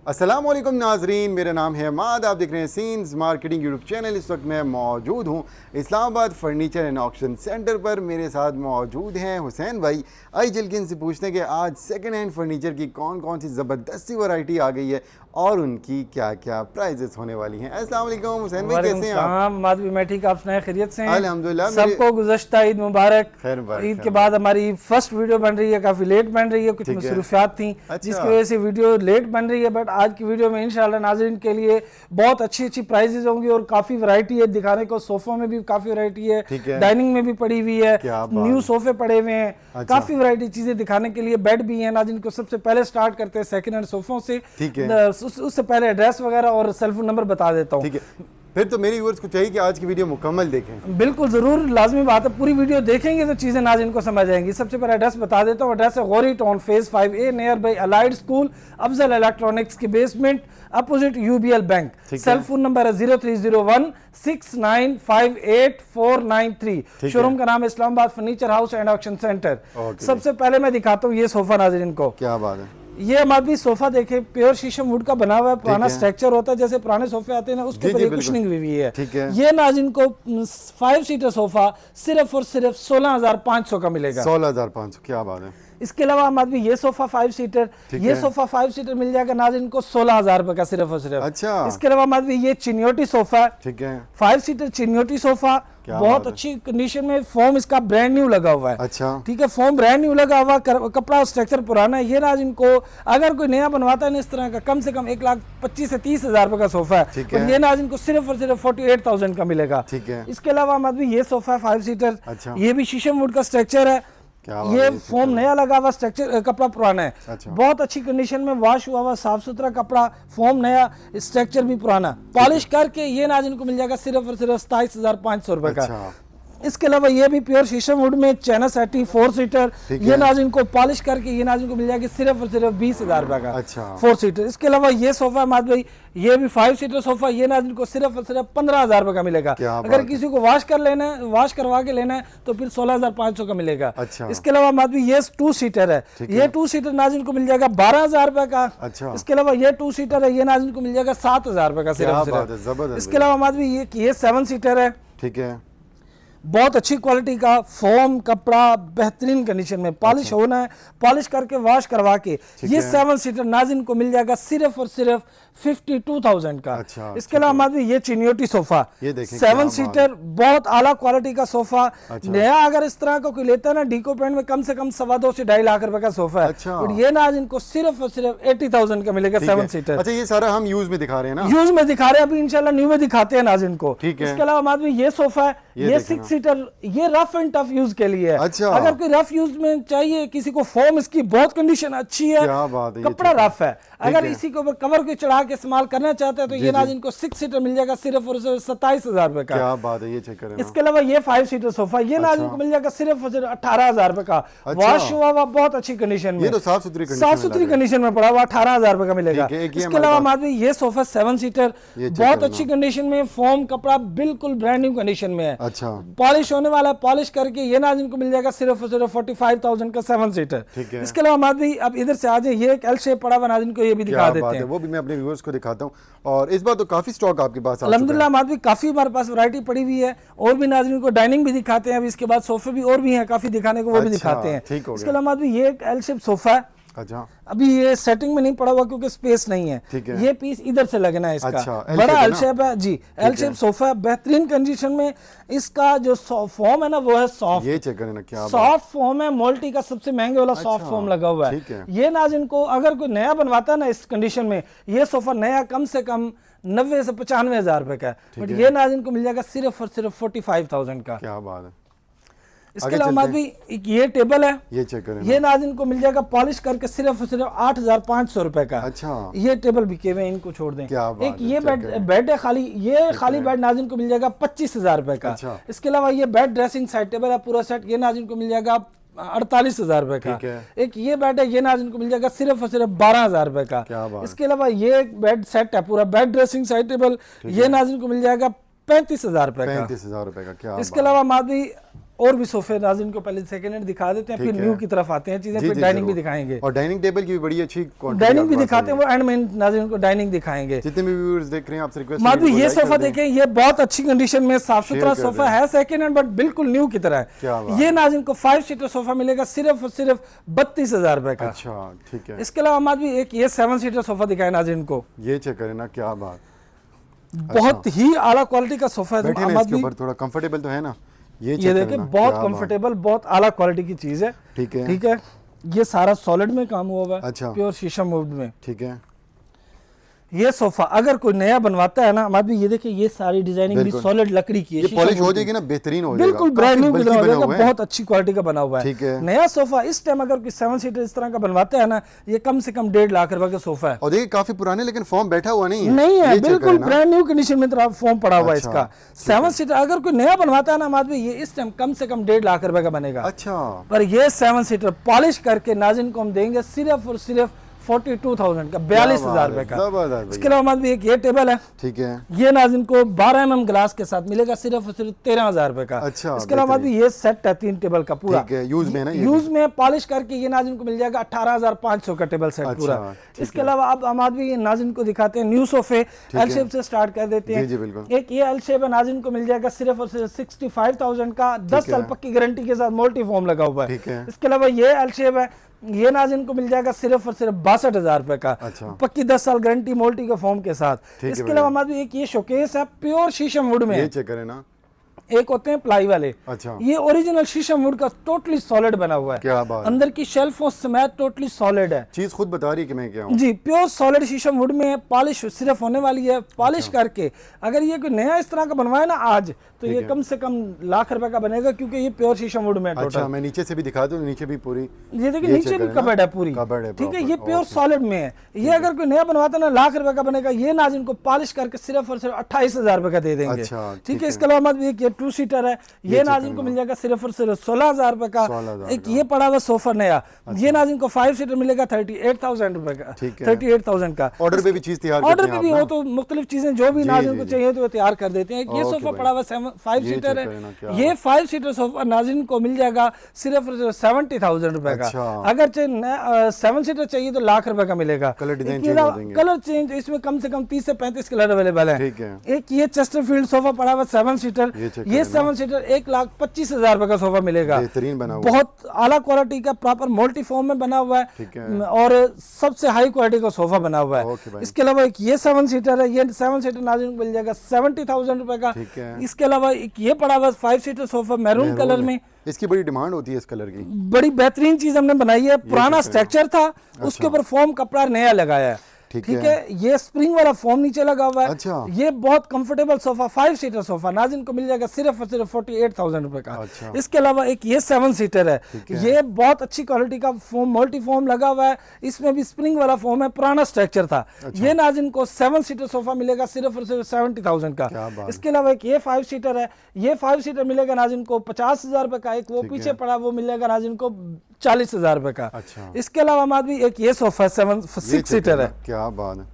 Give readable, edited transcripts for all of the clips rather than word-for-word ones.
अस्सलामुअलैकुम नाजरीन, मेरा नाम है अमाद। आप देख रहे हैं सीन्स मार्केटिंग यूट्यूब चैनल। इस वक्त मैं मौजूद हूँ Islamabad furniture and auction centre पर। मेरे साथ मौजूद हैं हुसैन भाई। आई जल्द इनसे पूछते हैं कि आज सेकंड हैंड फर्नीचर की कौन कौन सी ज़बरदस्त सी वैरायटी आ गई है और उनकी क्या क्या प्राइजेस होने वाली हैं। अस्सलाम वालेकुम हुसैन भाई, कैसे हैं आप? मैं ठीक, आप सुनाए खैरियत से हैं? अल्हम्दुलिल्लाह। सबको गुज़श्ता ईद मुबारक। खैर ईद के बाद हमारी फर्स्ट वीडियो बन रही है, काफ़ी लेट बन रही है, कुछ मसरूफियात थी जिसकी वजह से वीडियो लेट बन रही है। बट आज की वीडियो में इंशाल्लाह नाज़रीन के लिए बहुत अच्छी अच्छी प्राइजेस होंगी और काफ़ी वैरायटी है दिखाने को। सोफों में भी काफ़ी वैरायटी है, डाइनिंग में भी पड़ी हुई है, न्यू सोफे पड़े हुए हैं, काफ़ी वैरायटी चीज़ें दिखाने के लिए। बेड भी है नाज़रीन को। सबसे पहले स्टार्ट करते हैं सेकंड हैंड सोफों से। उससे पहले एड्रेस वगैरह और सेल फोन नंबर बता देता हूँ। फिर तो मेरे व्यूअर्स को चाहिए कि आज की वीडियो मुकम्मल देखें। बिल्कुल ज़रूर, लाजमी बात है, पूरी वीडियो देखेंगे तो चीज़ें नाज़रीन को समझ आएंगी। सबसे पहले एड्रेस बता देता हूँ। एड्रेस है Gauri town phase 5A near by Allied school, Afzal electronics के basement opposite UBL bank. Cell phone number है 030169589493। शोरूम का नाम है Islamabad furniture house and auction centre. सबसे पहले मैं दिखाता हूँ ये सोफा नाज़रीन को। क्या बात है, ये हमारी सोफा देखें, प्योर शीशम वुड का बना हुआ है। पुराना स्ट्रक्चर होता है जैसे पुराने सोफे आते हैं ना, उसके ऊपर कुशनिंग हुई है। ये नाज़रीन को 5 सीटर सोफा सिर्फ और सिर्फ 16,500 का मिलेगा। 16,500, क्या बात है। इसके अलावा हमारे ये सोफा 5 सीटर, ये सोफा 5 सीटर मिल जाएगा नाज़रीन को 16,000 रुपए का सिर्फ और सिर्फ। अच्छा। इसके अलावा हमारे ये चिन्योटी सोफा, ठीक है, 5 सीटर चिन्योटी सोफा, बहुत अच्छी कंडीशन में। फोम इसका ब्रांड न्यू लगा हुआ है। अच्छा, ठीक है, फोम ब्रांड न्यू लगा हुआ, कपड़ा स्ट्रक्चर पुराना है। ये नाज़रीन को अगर कोई नया बनवाता है ना इस तरह का, कम से कम 1,25,000 से 30,000 रुपए का सोफा है। ये नाज़रीन को सिर्फ और सिर्फ 48,000 का मिलेगा। ठीक है। इसके अलावा हमारे ये सोफा है 5 सीटर, ये भी शीशम वुड का स्ट्रक्चर है। ये फोम नया लगा हुआ, स्ट्रक्चर कपड़ा पुराना है। बहुत अच्छी कंडीशन में वॉश हुआ हुआ, साफ सुथरा कपड़ा, फोम नया, स्ट्रक्चर भी पुराना। पॉलिश करके ये नाज़रीन को मिल जाएगा सिर्फ और सिर्फ 27,500 रुपए का। इसके अलावा ये भी प्योर शीशम वुड में चैना सेटी 4 सीटर, ये नाज़रीन को पॉलिश करके ये नाज़रीन को मिल जाएगी सिर्फ और सिर्फ 20,000 रुपए का। 4 सीटर। इसके अलावा ये सोफा माद भाई, ये भी 5 सीटर सोफा, ये नाज़रीन को सिर्फ और सिर्फ 15,000 रुपए का मिलेगा। अगर किसी को वॉश कर लेना है, वॉश करवा के लेना है तो फिर 16,500 का मिलेगा। इसके अलावा माद भाई ये 2 सीटर है, ये 2 सीटर नाज़रीन को मिल जाएगा 12,000 रुपए का। इसके अलावा ये 2 सीटर है, ये नाज़रीन को मिल जाएगा 7,000 रुपए का सिर्फ। इसके अलावा माद भाई ये 7 सीटर है, ठीक है, बहुत अच्छी क्वालिटी का फोम कपड़ा, बेहतरीन कंडीशन में, पॉलिश होना है, पॉलिश करके वॉश करवा के ये 7 सीटर नाज़रीन को मिल जाएगा सिर्फ और सिर्फ 52,000 का। इसके अलावा हमारे ये चिन्योटी सोफा 7 सीटर, बहुत आला क्वालिटी का सोफा। नया अगर इस तरह का कोई लेता है ना डीको पेंट में, कम से कम 2.25 से 2.5 लाख रुपए का सोफा है। और ये नाज़रीन को सिर्फ और सिर्फ 80,000 का मिलेगा 7 सीटर। अच्छा, ये सारा हम यूज में दिखा रहे हैं ना? यूज में दिखा रहे हैं, अभी इंशाल्लाह न्यू में दिखाते हैं नाज़रीन को। इसके अलावा हमारे ये सोफा है, ये 6 सीटर, ये रफ एंड टफ यूज के लिए है। अगर कोई रफ यूज में चाहिए किसी को, फोम इसकी बहुत कंडीशन अच्छी है, कपड़ा रफ है, अगर इसी के ऊपर कवर को चढ़ा के इस्तेमाल करना चाहते हैं तो ये नाज़रीन को 6 सीटर मिल जाएगा सिर्फ और सिर्फ 27,000 रुपए का। क्या बात है, ये चेक करें। इसके अलावा ये 5 सीटर सोफा, ये नाज़रीन को मिल जाएगा सिर्फ और सिर्फ 18,000 रुपए का। वॉश हुआ हुआ, बहुत अच्छी कंडीशन में, साफ सुथरी कंडीशन में पड़ा हुआ, 18,000 रुपए का मिलेगा। इसके अलावा माधवी ये सोफा 7 सीटर, बहुत अच्छी कंडीशन में, फोम कपड़ा बिल्कुल ब्रांड न्यू कंडीशन में है, पॉलिश होने वाला है, पॉलिश करके ये नाज़रीन को मिल जाएगा सिर्फ और सिर्फ 45,000 का 7 सीटर। इसके अलावा माधवी अब इधर से आ जाए, ये एक एल शेप पड़ा हुआ नाज़रीन को, ये भी दिखा देते हैं, वो भी मैं अपने व्यूअर्स को दिखाता हूं। और इस बार तो काफी स्टॉक आपके पास अल्हम्दुलिल्लाह माधवी, काफी हमारे पास वैरायटी पड़ी हुई है। और भी नाज़रीन को डाइनिंग भी दिखाते हैं, अभी इसके बाद सोफे भी और भी हैं काफी दिखाने को, वो भी दिखाते हैं। इसके अलावा माधवी ये एक एल शेप सोफा है, अभी ये सेटिंग में नहीं पड़ा हुआ क्योंकि स्पेस नहीं है, ये पीस इधर से लगना है इसका। बड़ा एल शेप है जी, एल शेप सोफा है, बेहतरीन कंडीशन में। इसका जो फॉर्म है ना वो है सॉफ्ट, ये चेक करें ना, क्या सॉफ्ट फॉर्म है, मोल्टी का सबसे महंगे वाला सॉफ्ट फॉर्म लगा हुआ है। ये नाज़रीन को अगर कोई नया बनवाता है ना इस कंडीशन में, ये सोफा नया कम से कम 90 से 95,000 रुपए का है, बट ये नाज़रीन को मिल जाएगा सिर्फ और सिर्फ 45,000 का। क्या बात है। इसके अलावा भी ये टेबल है, ये चेक करें, ये नाज़रीन को मिल जाएगा पॉलिश करके सिर्फ और सिर्फ 8,500 रुपए का। अच्छा, ये टेबल बिके हुए, इनको छोड़ दें। एक ये बेड है खाली, ये खाली बेड नाज़रीन को मिल जाएगा 25,000 रुपए का। इसके अलावा ये बेड ड्रेसिंग साइड टेबल है पूरा सेट, ये नाज़रीन को मिल जाएगा 48,000 रुपए का। एक ये बेड है, ये नाज़रीन को मिल जाएगा सिर्फ और सिर्फ 12,000 रुपए का। इसके अलावा ये एक बेड सेट है पूरा, बेड ड्रेसिंग साइड टेबल, ये नाज़रीन को मिल जाएगा 35,000 रुपए का। 35,000 रुपए का। क्या इसके अलावा माधवी और भी सोफे नाज़रीन को पहले सेकंड हैंड दिखा देते हैं, फिर न्यू की तरफ आते हैं चीजें, फिर डाइनिंग भी दिखाएंगे और डाइनिंग टेबल की भी बड़ी अच्छी डाइनिंग भी दिखाते हैं, वो एंड में नाज़रीन को डाइनिंग दिखाएंगे। जितने भी व्यूअर्स देख रहे हैं आपसे रिक्वेस्ट माधवी ये सोफा देखें, ये बहुत अच्छी कंडीशन में साफ सुथरा सोफा है, सेकंड हैंड बट बिल्कुल न्यू की तरह है। ये नाज़रीन को 5 सीटर सोफा मिलेगा सिर्फ और सिर्फ 32,000 रुपए का। अच्छा ठीक है। इसके अलावा माधवी एक ये 7 सीटर सोफा दिखाए नाज़रीन को, ये चेक करें ना, क्या बात, बहुत ही आला क्वालिटी का सोफा है। इसके ऊपर थोड़ा कंफर्टेबल तो है ना, ये देखिए बहुत कंफर्टेबल, बहुत आला क्वालिटी की चीज है। ठीक है, ठीक है। ये सारा सॉलिड में काम हुआ हुआ है, अच्छा, प्योर शीशम वुड में। ठीक है। ये सोफा अगर कोई नया बनवाता है ना माधवी, ये देखिए ये सारी डिजाइनिंग भी सॉलिड लकड़ी की है, ये पॉलिश हो जाएगी ना, बेहतरीन हो जाएगा, बिल्कुल ब्रांड न्यू बना हुआ है, बहुत अच्छी क्वालिटी का बना हुआ है। ठीक है। नया सोफा इस टाइम अगर कोई 7 सीटर इस तरह का बनवाता है ना, ये कम से कम 1.5 लाख रुपए का सोफा है। और देखिए काफी पुराने, लेकिन फॉर्म बैठा हुआ नहीं है, बिल्कुल ब्रांड न्यू कंडीशन में फॉर्म पड़ा हुआ है इसका। 7 सीटर अगर कोई नया बनवाता है ना माधवी, ये इस टाइम कम से कम 1.5 लाख रुपए का बनेगा। अच्छा, पर ये 7 सीटर पॉलिश करके नाज़रीन को हम देंगे सिर्फ और सिर्फ 42,000 का, 42,000 रुपए का। इसके अलावा माधवी एक ये टेबल है, ठीक है, ये नाज़रीन को 12 mm ग्लास के साथ मिलेगा सिर्फ और सिर्फ 13,000 रुपए का। अच्छा, इसके अलावा माधवी ये सेट है 3 टेबल का पूरा, यूज में ना, यूज में पॉलिश करके ये नाज़रीन को मिल जाएगा 18,500 का टेबल सेट पूरा। इसके अलावा अब माधवी ये नाज़रीन को दिखाते हैं न्यू सोफे, एल शेप से स्टार्ट कर देते हैं। एक ये एल शेप है, नाज़रीन को मिल जाएगा सिर्फ और सिर्फ 65,000 का, 10 साल पक्की गारंटी के साथ मल्टी फॉर्म लगा हुआ है। इसके अलावा ये एल शेप है, ये नाज़रीन को मिल जाएगा सिर्फ और सिर्फ 62,000 रुपए का, पक्की 10 साल गारंटी मोल्टी के फॉर्म के साथ। इसके अलावा माधवी एक ये शोकेस है, प्योर शीशम वुड में, ये चेक करें ना, एक होते हैं प्लाई वाले। अच्छा, ये ओरिजिनल शीशम वुड का टोटली सॉलिड बना हुआ है, क्या बात, अंदर की शेल्फों समेत टोटली सॉलिड है। चीज खुद बता रही है कि मैं क्या हूं। जी, प्योर सॉलिड शीशम वुड में पॉलिश सिर्फ होने वाली है, पॉलिश करके अगर ये कोई नया इस तरह का बनवाए ना आज, तो ये कम से कम लाख रुपए का बनेगा, क्योंकि ये प्योर शीशम वुड में। अच्छा, मैं नीचे से भी दिखा दूं, नीचे भी पूरी, ये देखिए नीचे भी कबर्ड है पूरी, ठीक है, ये प्योर सॉलिड में है। ये अगर कोई नया बनवाता ना, लाख रुपए का बनेगा। ये नाज़रीन को पॉलिश करके सिर्फ और सिर्फ 28,000 रुपए का दे देंगे। ठीक है। इसके अलावा ये 2 सीटर है, ये नाज़रीन को मिल जाएगा सिर्फ और सिर्फ 16,000 रुपए का। एक ये पड़ा हुआ सोफा नया, ये नाज़रीन को 5 सीटर मिलेगा 38,000 रुपए का, 38,000 का। ऑर्डर पे भी चीज तैयार ऑर्डर पे भी हो तो मुख्तलिफ चीजें जो भी नाज़रीन को चाहिए तो वो तैयार कर देते हैं। ये सोफा पड़ा हुआ 5 सीटर है, ये 5 सीटर सोफा नाज़रीन को मिल जाएगा सिर्फ 70,000 रुपए का। अगर 7 सीटर चाहिए तो लाख रुपए का मिलेगा। कलर चेंज इसमें कम से कम 30 से 35 कलर अवेलेबल है। एक ये चेस्टरफील्ड सोफा पड़ा हुआ 7 सीटर, ये 7 सीटर 1,25,000 रुपए का सोफा मिलेगा, बहुत आला क्वालिटी का, प्रॉपर मल्टी फॉर्म में बना हुआ है और सबसे हाई क्वालिटी का सोफा बना हुआ है। इसके अलावा एक ये 7 सीटर है, ये 7 सीटर नाज़रीन को मिल जाएगा 70,000 रुपए का। इसके अलावा एक ये पड़ा हुआ 5 सीटर सोफा मैरून कलर में, इसकी बड़ी डिमांड होती है इस कलर की, बड़ी बेहतरीन चीज हमने बनाई है। पुराना स्ट्रक्चर था, उसके ऊपर फॉर्म कपड़ा नया लगाया है। ठीक है, ये स्प्रिंग वाला फॉर्म नीचे लगा हुआ है। अच्छा, ये बहुत कंफर्टेबल सोफा 5 सीटर सोफा नाज़रीन को मिल जाएगा सिर्फ और सिर्फ 48,000 रुपए का। अच्छा। इसके अलावा एक ये 7 सीटर है, ये बहुत अच्छी क्वालिटी का फॉर्म, मल्टी फॉर्म लगा हुआ है, इसमें भी स्प्रिंग वाला फॉर्म है, पुराना स्ट्रक्चर था। अच्छा। ये नाज़रीन को 7 सीटर सोफा मिलेगा सिर्फ और सिर्फ 70,000 का। इसके अलावा एक ये 5 सीटर है, ये 5 सीटर मिलेगा नाज़रीन को 50,000 रुपए का। एक वो पीछे पड़ा वो मिलेगा नाज़रीन को 40,000 रुपए का। अच्छा। इसके अलावा माधवी एक ये सोफा 6 सीटर है, क्या बात है,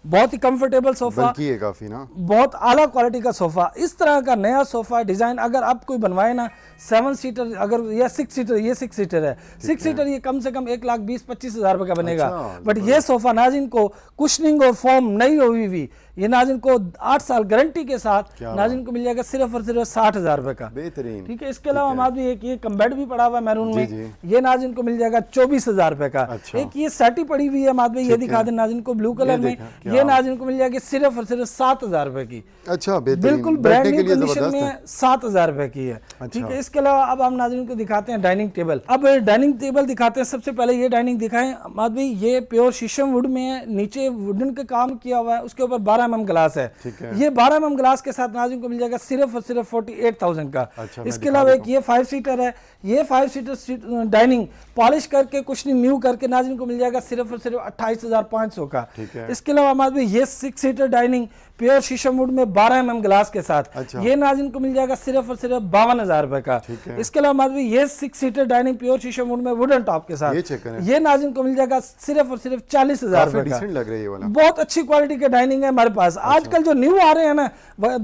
बहुत ही कंफर्टेबल सोफा है काफी ना, बहुत आला क्वालिटी का सोफा। इस तरह का नया सोफा डिजाइन अगर आप कोई बनवाए ना, 7 सीटर अगर या 6 सीटर, ये 6 सीटर है, 6 सीटर ये कम से कम 1,20,000-25,000 रुपए का बनेगा। बट ये सोफा नाज़रीन को कुशनिंग और फॉर्म नहीं हुई हुई, ये नाज़रीन को 8 साल गारंटी के साथ नाज़रीन को मिल जाएगा सिर्फ और सिर्फ 60,000 रुपए का। बेहतरीन। ठीक है। इसके अलावा माधवी एक ये कम बेड भी पड़ा हुआ है मैरून में, ये नाज़रीन को मिल जाएगा 24,000 रुपए का। एक ये सेटी पड़ी हुई है माधवी, ये दिखा दे नाज़रीन को ब्लू कलर में, ये नाज़रीन को मिल जाएगी सिर्फ और सिर्फ 7,000 रुपए की। अच्छा, बिल्कुल ब्रांड न्यू कंडीशन में 7,000 रुपए की है। ठीक है। इसके अलावा अब हम नाज़रीन को दिखाते हैं डाइनिंग टेबल। अब डाइनिंग टेबल दिखाते हैं। सबसे पहले ये डाइनिंग दिखाएं माधवी, ये प्योर शीशम वुड में है, नीचे वुडन का काम किया हुआ है, उसके ऊपर 12 mm ग्लास है। ये 12 mm ग्लास के साथ नाज़रीन को मिल जाएगा सिर्फ और सिर्फ 48,000 का। अच्छा, इसके अलावा एक ये 5 सीटर है, ये 5 सीटर डाइनिंग पॉलिश करके कुछ नहीं न्यू करके नाज़रीन को मिल जाएगा सिर्फ और सिर्फ 28,500 का। इसके अलावा माधवी ये 6 सीटर डाइनिंग प्योर शीशम वुड में 12 mm ग्लास के साथ, ये नाज़रीन को मिल जाएगा सिर्फ और सिर्फ 52,000 रुपए का। इसके अलावा माधवी ये 6 सीटर डाइनिंग प्योर शीशम वुड में वुडन टॉप के साथ, ये नाज़रीन को मिल जाएगा सिर्फ और सिर्फ 40,000 रुपए का। लग रही है वाला, बहुत अच्छी क्वालिटी के डाइनिंग है हमारे पास। आजकल जो न्यू आ रहे हैं ना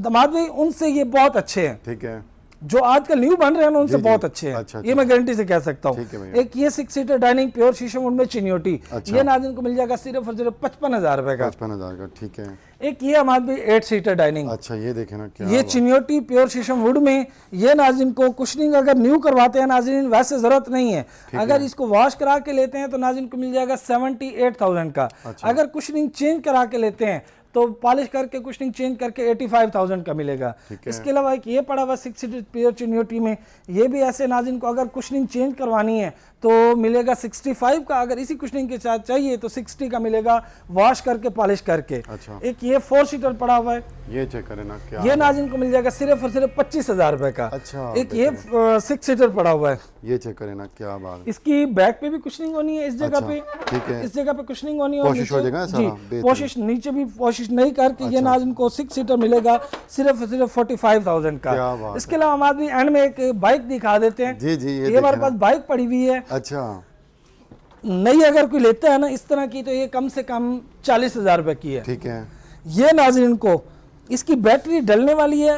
माधवी, उनसे ये बहुत अच्छे हैं। ठीक है। जो आजकल न्यू बन रहे हैं ना उनसे जी, बहुत अच्छे हैं। अच्छा, ये मैं गारंटी से कह सकता ठीक है हूँ। भैया। एक ये 6 सीटर डाइनिंग प्योर शीशम वुड में चिन्योटी, अच्छा। ये नाज़रीन को मिल जाएगा सिर्फ और सिर्फ 55,000 रुपए का। 55,000 का, ठीक है। एक ये हमारे भी 8 सीटर डाइनिंग, अच्छा ये देखें ना क्या ये चिन्योटी प्योर शीशम वुड में, ये नाज़रीन को कुशनिंग अगर न्यू करवाते हैं नाज़रीन वैसे ज़रूरत नहीं है, अगर इसको वॉश करा के लेते हैं तो नाज़रीन को मिल जाएगा 78,000 का। अच्छा। अगर कुशनिंग चेंज करा के लेते हैं तो पॉलिश करके कुशनिंग चेंज करके 85,000 का मिलेगा। इसके अलावा एक ये पड़ा हुआ 6 सीटर प्योर चिन्योटी में, ये भी ऐसे नाज़रीन को अगर कुशनिंग चेंज करवानी है तो मिलेगा 65 का, अगर इसी कुशनिंग के साथ चाहिए तो 60 का मिलेगा वॉश करके पॉलिश करके। अच्छा। एक ये 4 सीटर पड़ा हुआ है, ये चेक करें ना क्या, ये नाज़रीन को मिल जाएगा सिर्फ और सिर्फ 25,000 रुपए का। अच्छा, एक ये 6 सीटर पड़ा हुआ है, ये चेक करें ना क्या बात है। इसकी बैक पे भी कुशनिंग होनी है, इस जगह अच्छा, पे, ठीक है। इस जगह पे कुशनिंग होनी है, कोशिश हो जाएगा सारा, जी बेहतरीन। कोशिश नीचे भी कोशिश नहीं करके ये नाज़रीन को 6 सीटर मिलेगा सिर्फ और सिर्फ 45,000 क्या का। बात इसके अलावा हम आदमी एंड में एक बाइक दिखा देते हैं। जी जी, ये हमारे पास बाइक पड़ी हुई है, अच्छा नई अगर कोई लेता है ना इस तरह की तो ये कम से कम 40,000 रुपए की है। ठीक है। ये नाज़रीन को इसकी बैटरी डलने वाली है,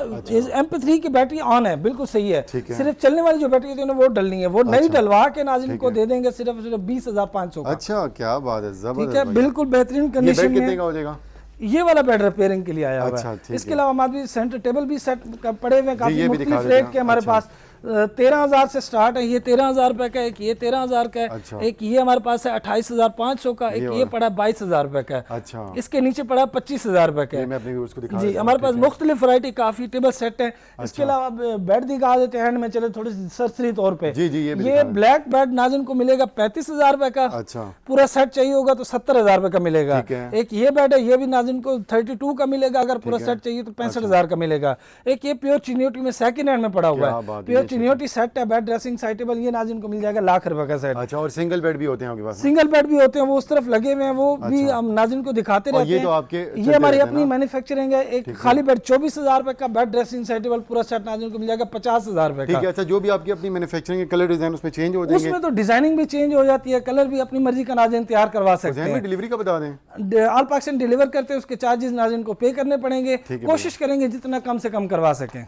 MP3 की बैटरी ऑन है, बिल्कुल सही है, ठीक है। सिर्फ चलने वाली जो बैटरी होती है ना वो डलनी है, वो नई अच्छा। डलवा के नाज़रीन ठीक को है। दे देंगे सिर्फ और सिर्फ 20,500 का। अच्छा क्या बात है, ठीक जबरदस्त है, भैया। बिल्कुल बेहतरीन ये कंडीशन बेड कितने में। का हो जाएगा? ये वाला बेड रिपेयरिंग के लिए आया हुआ अच्छा, है। ठीक इसके है। अलावा हमारे सेंटर टेबल भी सेट पड़े हुए हैं, काफी ये भी दिखा मुख्तलिफ देते रेट हैं। के हमारे अच्छा। पास 13,000 से स्टार्ट है, ये 13,000 रुपए का, एक ये 13,000 का है, अच्छा। एक ये हमारे पास है 28,500 का, एक ये पड़ा 22,000 रुपए का है, अच्छा, इसके नीचे पड़ा 25,000 रुपए का ये है। मैं अपने व्यूअर्स को दिखा जी देता हूं, हमारे पास ठीक है। मुख्तलिफ वैरायटी काफी टेबल सेट है। इसके अलावा अब बेड दिखा देते हैं एंड में, चले थोड़ी सी सरसरी तौर पे। जी जी, ये भी ये दिखा दें। ब्लैक बेड नाज़रीन को मिलेगा 35,000 रुपए का, अच्छा पूरा सेट चाहिए होगा तो 70,000 रुपए का मिलेगा। ठीक है। एक ये बेड है, ये भी नाज़रीन को 32 का मिलेगा, अगर पूरा सेट चाहिए तो 65,000 का मिलेगा। एक ये प्योर चिन्योटी में सेकंड हैंड में पड़ा हुआ क्या है, बात है, प्योर ये चिन्योटी सेट है, बेड ड्रेसिंग साइड टेबल, ये नाज़रीन को मिल जाएगा लाख रुपए का सेट। अच्छा, और सिंगल बेड भी होते हैं आपके पास? सिंगल बेड भी होते हैं, वो उस तरफ लगे हुए हैं, वो भी हम नाज़रीन को दिखाते और रहते ये हैं। तो आपके ये चलते हमारी रहते हैं अपनी ना? मैन्युफैक्चरिंग है। एक खाली बेड 24,000 रुपए का, बेड ड्रेसिंग साइड टेबल पूरा सेट नाज़रीन को मिल जाएगा 50,000 रुपए ठीक का। है। अच्छा, जो भी आपकी अपनी मैन्युफैक्चरिंग के कलर डिजाइन उसमें चेंज हो जाएंगे? उसमें तो डिजाइनिंग भी चेंज हो जाती है, कलर भी अपनी मर्जी का नाज़रीन तैयार करवा सकते डिजाइन में हैं। डिलीवरी का बता दें। ऑल पाकिस्तान डिलीवर करते हैं, उसके चार्जेस नाज़रीन को पे करने पड़ेंगे, ठीक है कोशिश करेंगे जितना कम से कम करवा सकें।